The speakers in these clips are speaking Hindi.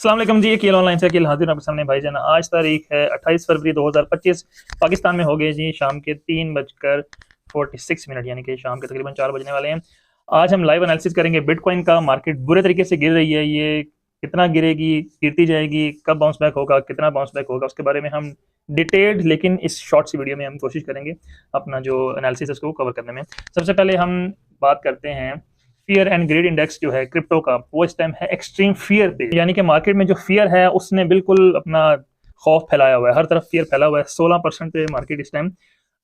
अस्सलाम वालेकुम जी, अकील ऑनलाइन से अकील हाजिर आपके सामने भाईजान। आज तारीख है 28 फरवरी 2025। पाकिस्तान में हो गए जी शाम के 3:46 यानी कि शाम के तकरीबन 4 बजने वाले हैं। आज हम लाइव एनालिसिस करेंगे बिटकॉइन का। मार्केट बुरे तरीके से गिर रही है, ये कितना गिरेगी, गिरती जाएगी, कब बाउंस बैक होगा, कितना बाउंस बैक होगा, उसके बारे में हम डिटेल्ड लेकिन इस शॉर्ट सी वीडियो में हम कोशिश करेंगे अपना जो एनालिसिस है उसको कवर करने में। सबसे पहले हम बात करते हैं फियर एंड ग्रीड इंडेक्स जो है क्रिप्टो का, वो इस टाइम है एक्सट्रीम फियर पे। यानी कि मार्केट में जो फियर है उसने बिल्कुल अपना खौफ फैलाया हुआ है, हर तरफ फियर फैला हुआ है। 16% पे मार्केट इस टाइम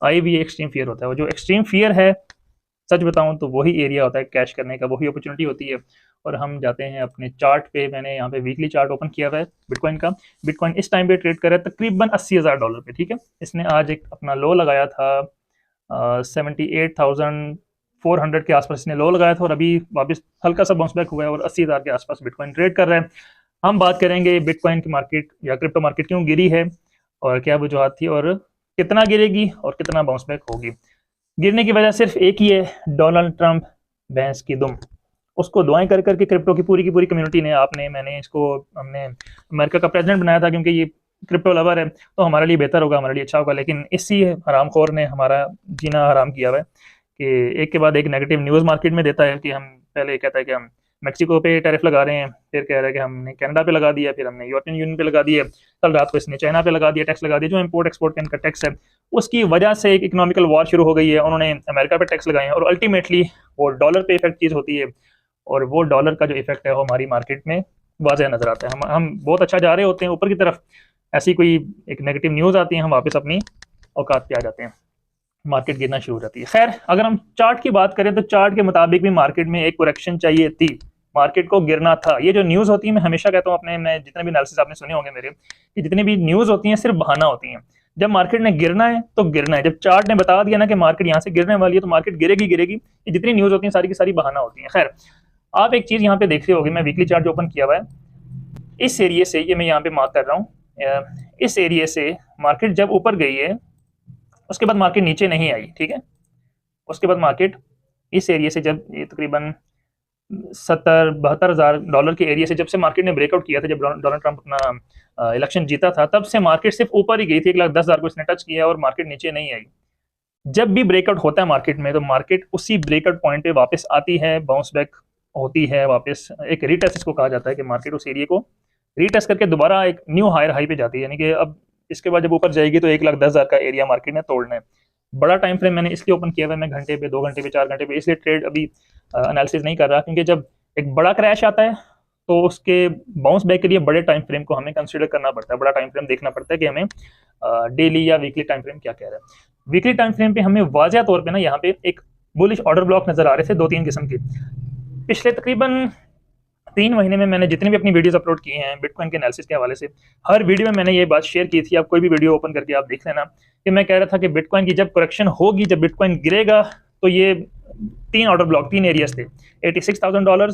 आई भी एक्सट्रीम फियर होता है। वो जो एक्सट्रीम फियर है, सच बताऊं तो वही एरिया होता है कैश करने का, वही अपॉर्चुनिटी होती है। और हम जाते हैं अपने चार्ट पे। मैंने यहाँ पे वीकली चार्ट ओपन किया हुआ है बिटकॉइन का। बिटकॉइन इस टाइम पे ट्रेड कर रहा है तकरीबन $80,000 पे, ठीक है। इसने आज एक अपना लो लगाया था 78,400 के आसपास इसने लो लगाया था, और अभी वापस हल्का सा बाउंस बैक हुआ है और 80,000 के आसपास बिटकॉइन ट्रेड कर रहा है। हम बात करेंगे बिटकॉइन की मार्केट या क्रिप्टो मार्केट क्यों गिरी है और क्या वजूहत थी और कितना गिरेगी और कितना बाउंस बैक होगी। गिरने की वजह सिर्फ एक ही है, डोनाल्ड ट्रंप भैंस की दुम। उसको दुआएं कर करके क्रिप्टो की पूरी कम्युनिटी ने, आपने, मैंने, इसको हमने अमेरिका का प्रेसिडेंट बनाया था क्योंकि ये क्रिप्टो लवर है, तो हमारे लिए बेहतर होगा, हमारे लिए अच्छा होगा। लेकिन इसी हरामखोर ने हमारा जीना हराम किया हुआ है कि एक के बाद एक नेगेटिव न्यूज़ मार्केट में देता है कि हम पहले कहता है कि हम मेक्सिको पे टैरिफ लगा रहे हैं, फिर कह रहा है कि हमने कनाडा पे लगा दिया, फिर हमने यूरोपियन यूनियन पे लगा दिया, कल रात को इसने चाइना पे लगा दिया, टैक्स लगा दिया। जो इम्पोर्ट एक्सपोर्ट का इनका टैक्स है उसकी वजह से एक इकोनॉमिकल वॉर शुरू हो गई है। उन्होंने अमेरिका पे टैक्स लगाए हैं और अल्टीमेटली वो डॉलर पे इफेक्ट चीज़ होती है, और वो डॉलर का जो इफेक्ट है वो हमारी मार्केट में वाज़ह नजर आता है। हम बहुत अच्छा जा रहे होते हैं ऊपर की तरफ, ऐसी कोई एक नेगेटिव न्यूज़ आती है, हम वापस अपनी औकात पे आ जाते हैं, मार्केट गिरना शुरू हो जाती है। खैर, अगर हम चार्ट की बात करें तो चार्ट के मुताबिक भी मार्केट में एक करेक्शन चाहिए थी, मार्केट को गिरना था। ये जो न्यूज़ होती है, मैं हमेशा कहता हूँ अपने, मैं जितने भी एनालिसिस आपने सुने होंगे मेरे, कि जितनी भी न्यूज़ होती हैं सिर्फ बहाना होती हैं। जब मार्केट ने गिरना है तो गिरना है। जब चार्ट ने बता दिया ना कि मार्केट यहाँ से गिरने वाली है तो मार्केट गिरेगी गिरेगी। ये जितनी न्यूज़ होती है सारी की सारी बहाना होती है। खैर, आप एक चीज़ यहाँ पे देख रहे होगे, मैं वीकली चार्ट जो ओपन किया हुआ है, इस एरिया से, ये मैं यहाँ पे मार्क कर रहा हूँ, इस एरिया से मार्केट जब ऊपर गई है उसके बाद मार्केट नीचे नहीं आई, ठीक है। उसके बाद मार्केट इस एरिया से, जब ये तकरीबन 70-72 हज़ार डॉलर के एरिया से जब से मार्केट ने ब्रेकआउट किया था, जब डोनाल्ड ट्रंप अपना इलेक्शन जीता था, तब से मार्केट सिर्फ ऊपर ही गई थी। 1,10,000 को इसने टच किया और मार्केट नीचे नहीं आई। जब भी ब्रेकआउट होता है मार्केट में तो मार्केट उसी ब्रेकआउट पॉइंट पे वापस आती है, बाउंस बैक होती है वापस। एक रीटेस्ट इसको कहा जाता है कि मार्केट उस एरिया को रीटेस्ट करके दोबारा एक न्यू हायर हाई पे जाती है। यानी कि अब इसके बाद जब ऊपर जाएगी तो 1,10,000 का एरिया मार्केट ने तोड़ना है। बड़ा टाइम फ्रेम मैंने इसलिए ओपन किया हुआ है, मैं घंटे पे, 2 घंटे पे, 4 घंटे पे इसलिए ट्रेड अभी एनालिसिस नहीं कर रहा, क्योंकि जब एक बड़ा क्रैश आता है तो उसके बाउंस बैक के लिए बड़े टाइम फ्रेम को हमें कंसिडर करना पड़ता है, बड़ा टाइम फ्रेम देखना पड़ता है कि हमें डेली या वीकली टाइम फ्रेम क्या कह रहा है। वीकली टाइम फ्रेम पे हमें वाज़ह तौर पे ना यहाँ पे एक बुलिश ऑर्डर ब्लॉक नजर आ रहे थे, 2-3 किस्म के। पिछले तकरीबन 3 महीने में मैंने जितनी भी अपनी वीडियोस अपलोड किए हैं बिटकॉइन के एनालिसिस के हवाले से, हर वीडियो में मैंने ये बात शेयर की थी। आप कोई भी वीडियो ओपन करके आप देख लेना कि मैं कह रहा था कि बिटकॉइन की जब करेक्शन होगी, जब बिटकॉइन गिरेगा, तो ये 3 ऑर्डर ब्लॉक, 3 एरियाज थे। $86,000,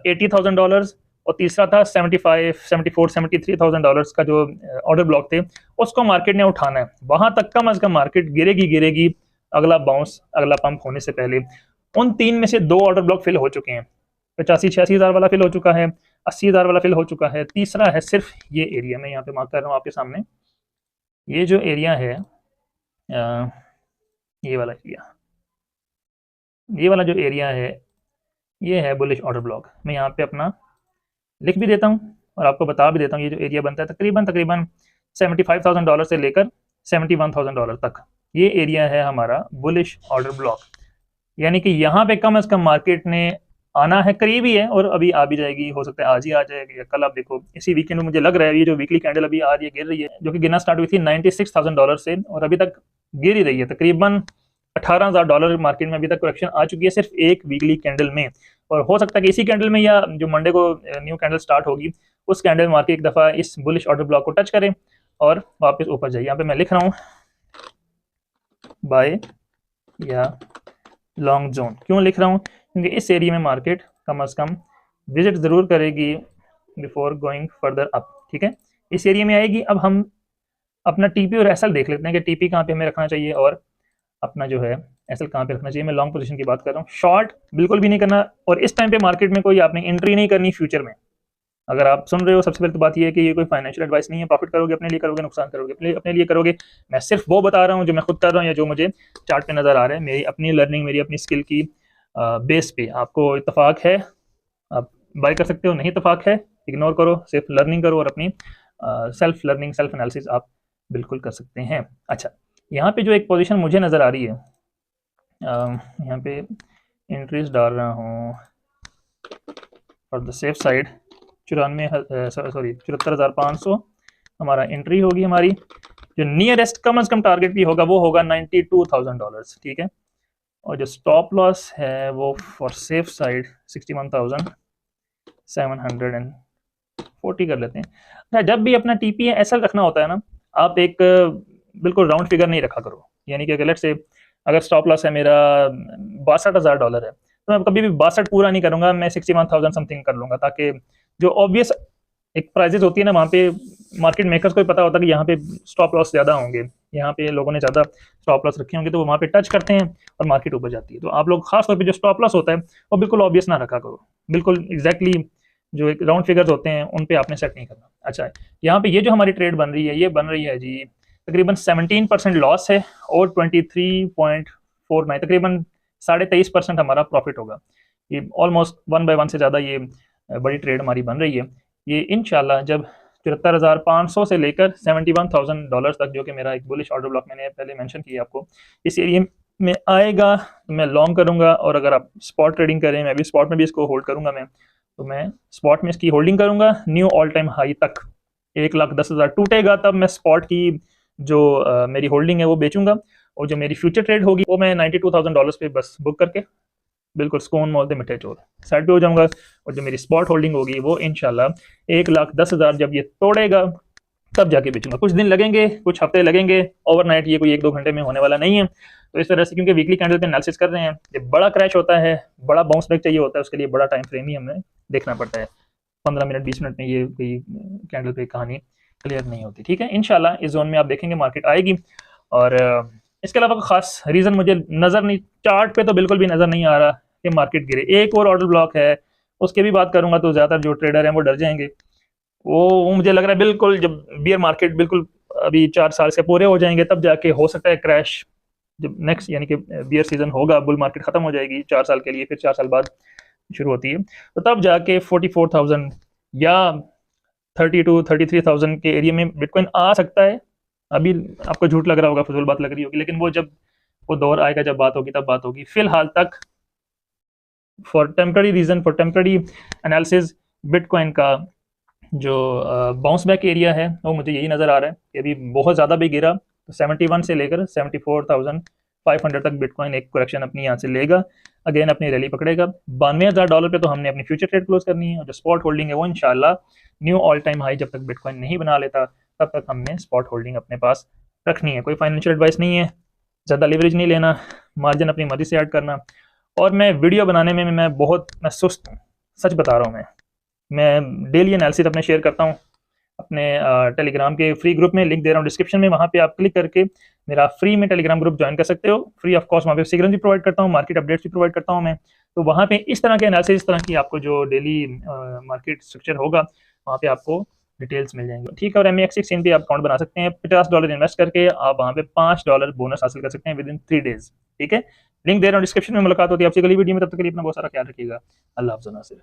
$80,000 और तीसरा था $75,000, $74,000, $73,000 का जो ऑर्डर ब्लॉक थे, उसको मार्केट ने उठाना है। वहां तक कम अज कम मार्केट गिरेगी गिरेगी, अगला बाउंस, अगला पंप होने से पहले। उन 3 में से 2 ऑर्डर ब्लॉक फिल हो चुके हैं। 85-86 हज़ार वाला फिल हो चुका है, 80 हज़ार वाला फिल हो चुका है। तीसरा है सिर्फ ये एरिया, मैं यहाँ पे मार्क कर रहा हूँ आपके सामने। ये जो एरिया है, ये वाला एरिया, ये वाला जो एरिया है, ये है बुलिश ऑर्डर ब्लॉक। मैं यहाँ पे अपना लिख भी देता हूँ और आपको बता भी देता हूँ। ये जो एरिया बनता है तकरीबन $75,000 से लेकर $71,000 तक, ये एरिया है हमारा बुलिश ऑर्डर ब्लॉक। यानी कि यहाँ पे कम अज कम मार्केट ने आना है, करीब ही है, और अभी आ भी जाएगी, हो सकता है आज ही आ जाएगी या कल। आप देखो इसी वीकेंड में मुझे लग रहा है ये जो वीकली कैंडल अभी आज ये गिर रही है, जो कि गिरना स्टार्ट हुई थी $96,000 से और अभी तक गिर ही रही है। तकरीबन $18,000 मार्केट में अभी तक करेक्शन आ चुकी है सिर्फ एक वीकली कैंडल में। और हो सकता है कि इसी कैंडल में या जो मंडे को न्यू कैंडल स्टार्ट होगी उस कैंडल में मार्केट एक दफ़ा इस बुलिश ऑर्डर ब्लॉक को टच करें और वापस ऊपर जाए। यहाँ पे मैं लिख रहा हूँ बाय या लॉन्ग जोन। क्यों लिख रहा हूँ? क्योंकि इस एरिया में मार्केट कम अज कम विजिट ज़रूर करेगी बिफोर गोइंग फर्दर अप, ठीक है। इस एरिया में आएगी। अब हम अपना टीपी और एसएल देख लेते हैं कि टीपी कहाँ पे हमें रखना चाहिए और अपना जो है एसएल कहाँ पे रखना चाहिए। मैं लॉन्ग पोजीशन की बात कर रहा हूँ, शॉर्ट बिल्कुल भी नहीं करना। और इस टाइम पे मार्केट में कोई आपने एंट्री नहीं करनी फ्यूचर में, अगर आप सुन रहे हो, सबसे पहले तो बात ये है कि ये कोई फाइनेंशियल एडवाइस नहीं है। प्रॉफिट करोगे अपने लिए करोगे, नुकसान करोगे अपने लिए करोगे। मैं सिर्फ वो बता रहा हूँ जो मैं खुद कर रहा हूँ या जो मुझे चार्ट पे नज़र आ रहा है, मेरी अपनी लर्निंग, मेरी अपनी स्किल की बेस पे। आपको इत्तेफाक है आप बाय कर सकते हो, नहीं इत्तेफाक है इग्नोर करो, सिर्फ लर्निंग करो और अपनी सेल्फ लर्निंग, सेल्फ एनालिसिस आप बिल्कुल कर सकते हैं। अच्छा, यहाँ पे जो एक पोजीशन मुझे नज़र आ रही है, यहाँ पे एंट्रीज डाल रहा हूँ फॉर द सेफ साइड, 74,500 हमारा एंट्री होगी। हमारी जो नियरेस्ट कम अज कम टारगेट भी होगा वो होगा $92,000, ठीक है। और जो स्टॉप लॉस है वो फॉर सेफ साइड 61,740 कर लेते हैं। अच्छा, जब भी अपना टीपीए ऐसा रखना होता है ना, आप एक बिल्कुल राउंड फिगर नहीं रखा करो। यानी कि लेट्स से अगर स्टॉप लॉस है मेरा $62,000 है, तो मैं कभी भी 62 पूरा नहीं करूंगा, मैं 61,000 समथिंग कर लूंगा, ताकि जो ऑब्वियस एक प्राइजेस होती है ना, वहाँ पे मार्केट मेकर्स को भी पता होता है कि यहाँ पे स्टॉप लॉस ज़्यादा होंगे, यहाँ पे लोगों ने ज़्यादा स्टॉप लॉस रखे होंगे, तो वो वहाँ पे टच करते हैं और मार्केट ऊपर जाती है। तो आप लोग खास तौर पे जो स्टॉप लॉस होता है वो बिल्कुल ऑब्वियस ना रखा करो, बिल्कुल एग्जैक्टली जो एक राउंड फिगर्स होते हैं उन पे आपने सेट नहीं करना। अच्छा, यहाँ पे ये जो हमारी ट्रेड बन रही है, ये बन रही है जी तकरीबन 17% लॉस है और 23.49, तकरीबन 23.5% हमारा प्रॉफिट होगा। ये ऑलमोस्ट 1/1 से ज़्यादा ये बड़ी ट्रेड हमारी बन रही है। ये इंशाल्लाह जब 74,500 से लेकर $71,000 तक, जो कि मेरा एक बुलिश ऑर्डर ब्लॉक मैंने पहले मेंशन किया आपको, इस एरिया में आएगा तो मैं लॉन्ग करूंगा। और अगर आप स्पॉट ट्रेडिंग करें, मैं भी स्पॉट में भी इसको होल्ड करूंगा, तो मैं स्पॉट में इसकी होल्डिंग करूंगा न्यू ऑल टाइम हाई तक। 1,10,000 टूटेगा तब मैं स्पॉट की जो मेरी होल्डिंग है वो बेचूंगा, और जो मेरी फ्यूचर ट्रेड होगी वो मैं $92,000 पे बस बुक करके बिल्कुल सुकून मोल दे मिठे चोर साइड पे हो जाऊंगा। और जो मेरी स्पॉट होल्डिंग होगी वो इंशाल्लाह 1,10,000 जब ये तोड़ेगा तब जाके बेचूंगा। कुछ दिन लगेंगे, कुछ हफ्ते लगेंगे, ओवरनाइट ये कोई 1-2 घंटे में होने वाला नहीं है। तो इस तरह से, क्योंकि वीकली कैंडल पे एनालिसिस कर रहे हैं, ये बड़ा क्रैश होता है, बड़ा बाउंस बैक चाहिए होता है, उसके लिए बड़ा टाइम फ्रेम ही हमें देखना पड़ता है। 15 मिनट 20 मिनट में ये कोई कैंडल पे कहानी क्लियर नहीं होती, ठीक है। इंशाल्लाह इस जोन में आप देखेंगे मार्केट आएगी। और इसके अलावा खास रीज़न मुझे नज़र नहीं, चार्ट पे तो बिल्कुल भी नज़र नहीं आ रहा कि मार्केट गिरे। एक और ऑर्डर ब्लॉक है, उसके भी बात करूंगा तो ज़्यादातर जो ट्रेडर हैं वो डर जाएंगे। वो मुझे लग रहा है बिल्कुल जब बियर मार्केट बिल्कुल अभी 4 साल से पूरे हो जाएंगे तब जाके हो सकता है क्रैश, जब नेक्स्ट यानी कि बियर सीजन होगा, बुल मार्केट खत्म हो जाएगी 4 साल के लिए, फिर 4 साल बाद शुरू होती है, तो तब जाके 44,000 या 32-33,000 के एरिया में बिटकॉइन आ सकता है। अभी आपको झूठ लग रहा होगा, फजूल बात लग रही होगी, लेकिन वो जब वो दौर आएगा, जब बात होगी तब बात होगी। फिलहाल तक for temporary reason, for temporary analysis, bitcoin का जो बाउंस बैक एरिया है वो मुझे यही नज़र आ रहा है कि अभी बहुत ज़्यादा भी गिरा तो 71 से लेकर 74,500 तक बिटकॉइन एक करेक्शन अपनी यहाँ से लेगा, अगेन अपनी रैली पकड़ेगा। $92,000 पे तो हमने अपनी फ्यूचर ट्रेड क्लोज करनी है, और जो स्पॉट होल्डिंग है वो इंशाल्लाह न्यू ऑल टाइम हाई जब तक बिटकॉइन नहीं बना लेता तब तक हमने स्पॉट होल्डिंग अपने पास रखनी है। कोई फाइनेंशियल एडवाइस नहीं है, ज़्यादा लिवरेज नहीं लेना, मार्जिन अपनी मर्जी से ऐड करना। और मैं वीडियो बनाने में मैं सुस्त हूँ, सच बता रहा हूँ। मैं डेली एनालिसिस अपने शेयर करता हूँ अपने टेलीग्राम के फ्री ग्रुप में, लिंक दे रहा हूँ डिस्क्रिप्शन में, वहाँ पे आप क्लिक करके मेरा फ्री में टेलीग्राम ग्रुप ज्वाइन कर सकते हो, फ्री ऑफ कॉस्ट। वहाँ पे सिग्नल भी प्रोवाइड करता हूँ, मार्केट अपडेट्स भी प्रोवाइड करता हूँ मैं। तो वहाँ पे इस तरह के एनालिसिस, इस तरह की आपको जो डेली मार्केट स्ट्रक्चर होगा वहाँ पे आपको डिटेल्स मिल जाएंगे, ठीक है। और MAX एक्सचेंज पे आप अकाउंट बना सकते हैं, $50 इन्वेस्ट करके आप वहाँ पे $5 बोनस हासिल कर सकते हैं विद इन 3 डेज, ठीक है। लिंक दे रहा हूँ डिस्क्रिप्शन में। मुलाकात होती है आपसे अगली वीडियो में, तब तक के लिए अपना बहुत सारा ख्याल रखिएगा। अल्लाह हाफ़िज़।